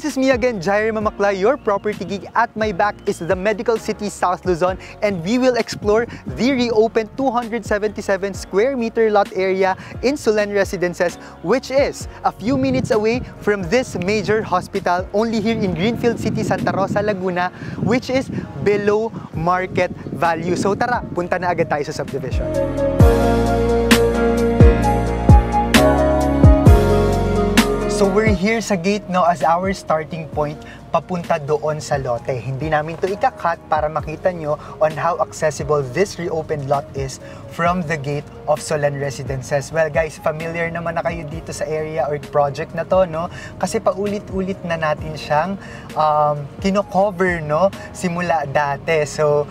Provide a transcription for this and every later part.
This is me again, Jair Mamakla, your property geek. At my back is the Medical City South Luzon, and we will explore the reopened 277 square meter lot area in Solen Residences, which is a few minutes away from this major hospital only here in Greenfield City, Santa Rosa, Laguna, which is below market value. So tara, punta na agad tayo sa subdivision. So we're here sa gate as our starting point papunta doon sa lote. Hindi namin to ikakat para makita nyo on how accessible this reopened lot is from the gate of Solen Residences. Well guys, familiar naman na kayo dito sa area or project na to, no? Kasi paulit-ulit na natin siyang kino-cover, no? Simula dati. So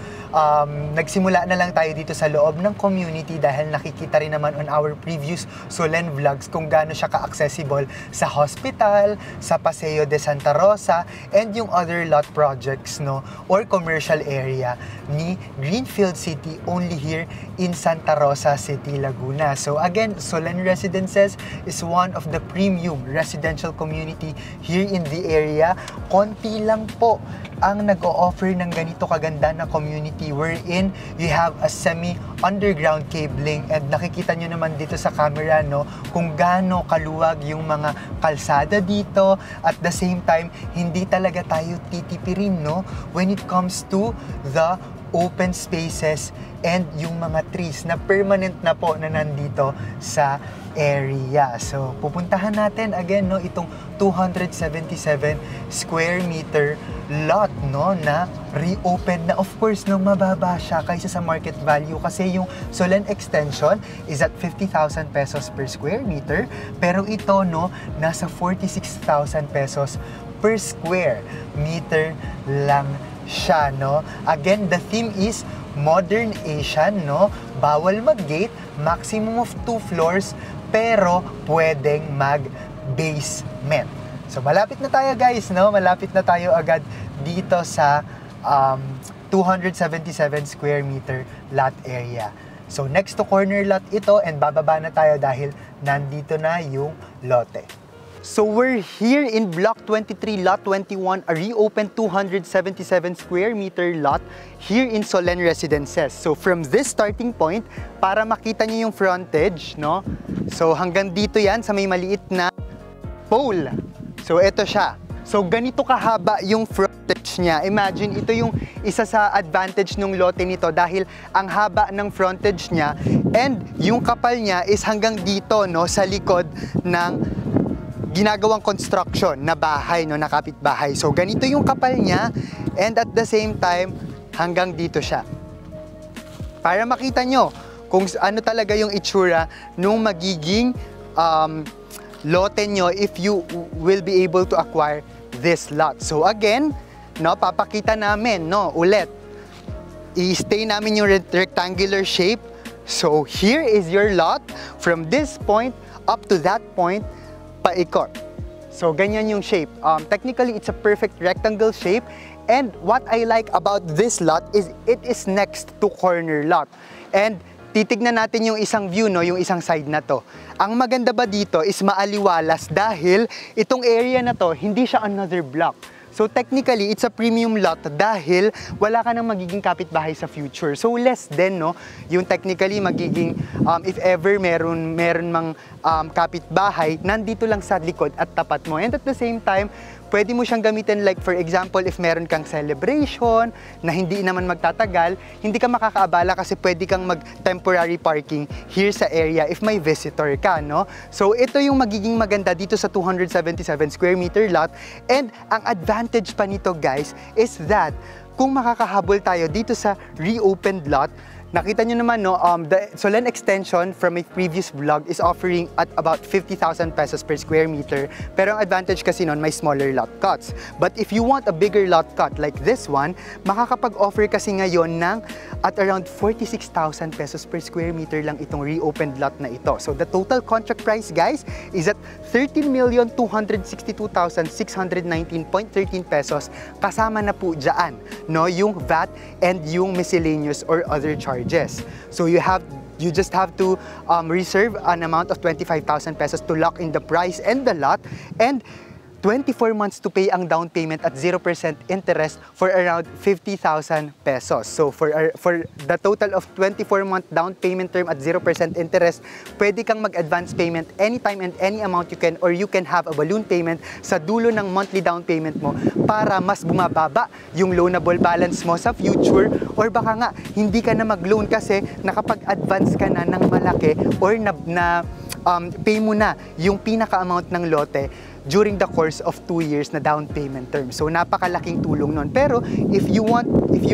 nagsimula na lang tayo dito sa loob ng community dahil nakikita rin naman on our previous Solen vlogs kung gaano siya ka-accessible sa hospital, sa Paseo de Santa Rosa, and yung other lot projects, no, or commercial area ni Greenfield City only here in Santa Rosa City, Laguna. So again, Solen Residences is one of the premium residential community here in the area. Konti lang po ang nag-o-offer ng ganito kaganda na community wherein you have a semi-underground cabling, and nakikita nyo naman dito sa camera, no, kung gaano kaluwag yung mga kalsada dito. At the same time, hindi talaga tayo titipirin, no, when it comes to the open spaces and yung mga trees na permanent na po na nandito sa area. So pupuntahan natin again, no, itong 277 square meter lot, no, na reopen na. Of course, no, mababa siya kaysa sa market value kasi yung Solen extension is at 50,000 pesos per square meter, pero ito, no, nasa 46,000 pesos per square meter lang siya, no. Again, the theme is Modern Asian, no. Bawal mag-gate, maximum of 2 floors, pero pwedeng mag-basement. So malapit na tayo guys, no? Malapit na tayo agad dito sa 277 square meter lot area. So next to corner lot ito, and bababa na tayo dahil nandito na yung lote. So we're here in Block 23, Lot 21, a reopened 277 square meter lot here in Solen Residences. So from this starting point, para makita niyo yung frontage, no? So hanggang dito yan sa may maliit na pole. So ito siya. So ganito kahaba yung frontage niya. Imagine, ito yung isa sa advantage ng lote nito dahil ang haba ng frontage niya and yung kapal niya is hanggang dito, no, sa likod ng ginagawang construction na bahay, no, na kapitbahay. So ganito yung kapal niya, and at the same time hanggang dito siya. Para makita nyo kung ano talaga yung itsura nung magiging lote nyo if you will be able to acquire this lot. So again, no, papakita namin, no, ulit. I-stay namin yung rectangular shape. So here is your lot from this point up to that point, paikot. So ganyan yung shape. Technically, it's a perfect rectangle shape, and what I like about this lot is it is next to corner lot. And titignan natin yung isang view, no, yung isang side na to. Ang maganda ba dito is maaliwalas dahil itong area na to, hindi siya another block. So technically, it's a premium lot dahil wala ka nang magiging kapitbahay sa future. So less din, no, yung technically magiging, if ever meron mang kapitbahay, nandito lang sa likod at tapat mo. And at the same time, pwede mo siyang gamitin, like for example, if meron kang celebration na hindi naman magtatagal, hindi ka makakaabala kasi pwede kang mag-temporary parking here sa area if may visitor ka, no? So ito yung magiging maganda dito sa 277 square meter lot, and ang advantage pa nito guys is that kung makakahabol tayo dito sa reopened lot, nakita nyo naman, no, the Solen extension from my previous vlog is offering at about 50,000 pesos per square meter. Pero ang advantage kasi nun, may smaller lot cuts. But if you want a bigger lot cut like this one, makakapag-offer kasi ngayon ng at around 46,000 pesos per square meter lang itong reopened lot na ito. So the total contract price, guys, is at 13,262,619.13 pesos. Kasama na po dyan, no, yung VAT and yung miscellaneous or other charges. So you just have to reserve an amount of 25,000 pesos to lock in the price and the lot, and 24 months to pay ang down payment at 0% interest for around 50,000 pesos. So for the total of 24-month down payment term at 0% interest, pwede kang mag-advance payment anytime and any amount you can, or you can have a balloon payment sa dulo ng monthly down payment mo para mas bumababa yung loanable balance mo sa future, or baka nga hindi ka na mag-loan kasi nakapag-advance ka na ng malaki or pay mo na yung pinaka-amount ng lote during the course of 2 years na down payment term. So napakalaking tulong nun. Pero if you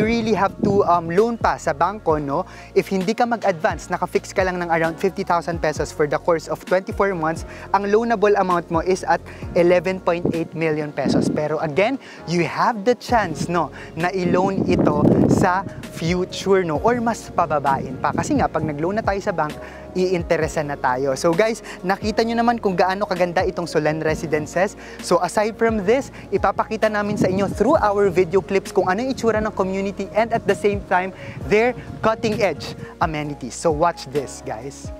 really have to loan pa sa bangko, no, if hindi ka mag-advance, naka-fix ka lang ng around 50,000 pesos for the course of 24 months, ang loanable amount mo is at 11.8 million pesos. Pero again, you have the chance, no, na i-loan ito sa future, no, or mas pababain pa. Kasi nga, pag nag-loan na tayo sa bank, i-interesan na tayo. So guys, nakita nyo naman kung gaano kaganda itong Solan Residences. So aside from this, ipapakita namin sa inyo through our video clips kung ano yung itsura ng community, and at the same time, their cutting-edge amenities. So watch this, guys.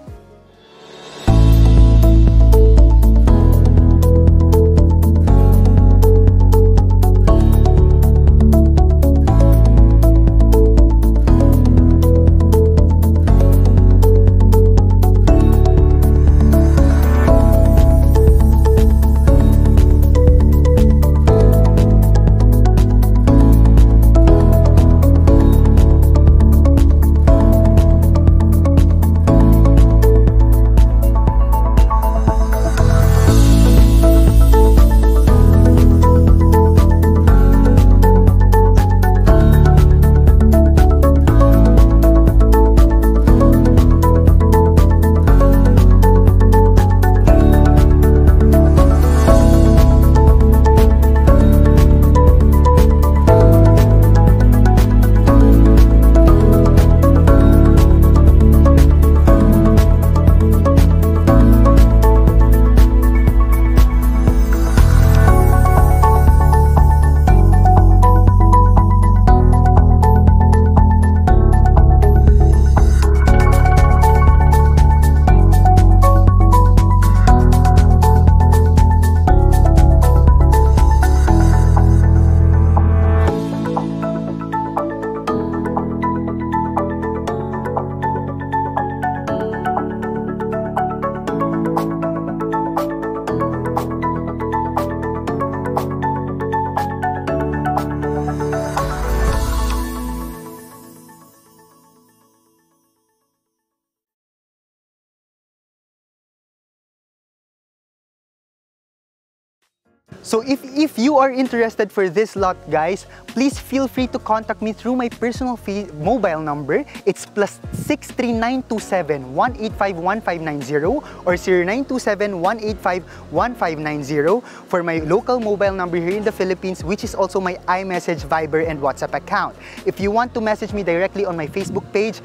So if you are interested for this lot, guys, please feel free to contact me through my personal mobile number. It's +63927-185-1590 or 0927-185-1590 for my local mobile number here in the Philippines, which is also my iMessage, Viber, and WhatsApp account. If you want to message me directly on my Facebook page,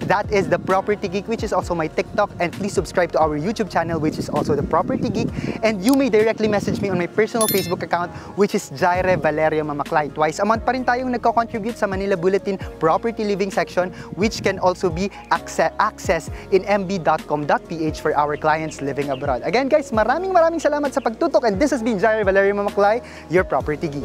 that is The Property Geek, which is also my TikTok, and please subscribe to our YouTube channel, which is also The Property Geek. And you may directly message me on my personal Facebook account, which is Jaire Valerio Mamaklay. Twice a month pa rin tayong nagko-contribute sa Manila Bulletin Property Living section, which can also be accessed in mb.com.ph for our clients living abroad. Again, guys, maraming salamat sa pagtutok, and this has been Jaire Valerio Mamaklay, your Property Geek.